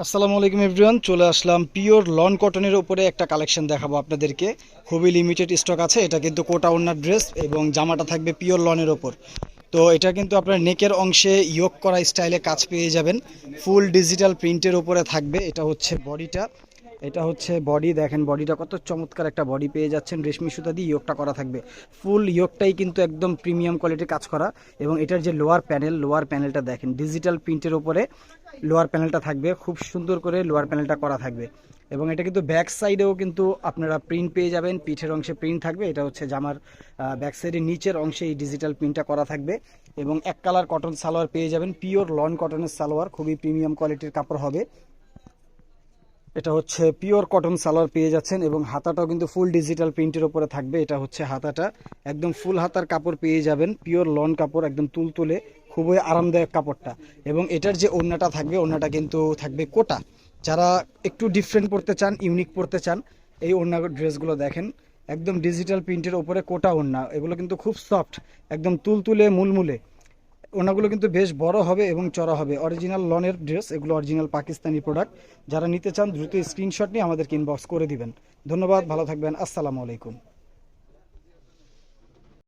আসসালামু আলাইকুম এভরিওয়ান, চলে আসলাম পিওর লন কটনের উপরে একটা কালেকশন দেখাবো আপনাদেরকে। খুবই লিমিটেড স্টক আছে। এটা কিন্তু কোটা ওড়নার ড্রেস এবং জামাটা থাকবে পিওর লনের ওপর। তো এটা কিন্তু আপনার নেকের অংশে ইয়োক করা স্টাইলে কাজ পেয়ে যাবেন। ফুল ডিজিটাল প্রিন্টের উপরে থাকবে। এটা হচ্ছে বডিটা, এটা হচ্ছে বডি। দেখেন বডিটা কত চমৎকার একটা বডি পেয়ে যাচ্ছেন। রেশমি সুতা দিয়ে ইয়োকটা করা থাকবে। ফুল ইয়োকটাই কিন্তু একদম প্রিমিয়াম কোয়ালিটির কাজ করা। এবং এটার যে লোয়ার প্যানেলটা দেখেন ডিজিটাল প্রিন্টের উপরে লোয়ার প্যানেলটা থাকবে। খুব সুন্দর করে লোয়ার প্যানেলটা করা থাকবে। এবং এটা কিন্তু ব্যাক সাইডেও কিন্তু আপনারা প্রিন্ট পেয়ে যাবেন। পিঠের অংশে প্রিন্ট থাকবে। এটা হচ্ছে জামার ব্যাক সাইডের নিচের অংশে এই ডিজিটাল প্রিন্টটা করা থাকবে। এবং এক কালার কটন সালোয়ার পেয়ে যাবেন, পিওর লন কটনের সালোয়ার, খুবই প্রিমিয়াম কোয়ালিটির কাপড় হবে। এটা হচ্ছে পিওর কটন সালোয়ার পেয়ে যাচ্ছেন। এবং হাতাটাও কিন্তু ফুল ডিজিটাল প্রিন্টের উপরে থাকবে। এটা হচ্ছে হাতাটা, একদম ফুল হাতার কাপড় পেয়ে যাবেন। পিওর লন কাপড়, একদম তুলতুলে, খুবই আরামদায়ক কাপড়টা। এবং এটার যে ওড়নাটা থাকবে, ওড়নাটা কিন্তু থাকবে কোটা। যারা একটু ডিফারেন্ট পড়তে চান, ইউনিক পড়তে চান, এই ওড়না ড্রেসগুলো দেখেন, একদম ডিজিটাল প্রিন্টের উপরে কোটা ওড়না। এগুলো কিন্তু খুব সফট, একদম তুলতুলে মুলমুলে। ওনাগুলো কিন্তু বেশ বড় হবে এবং চড়া হবে। অরিজিনাল লনের ড্রেস, এগুলো অরিজিনাল পাকিস্তানি প্রোডাক্ট। যারা নিতে চান দ্রুত স্ক্রিনশট নিয়ে আমাদেরকে ইনবক্স করে দিবেন। ধন্যবাদ, ভালো থাকবেন, আসসালামু আলাইকুম।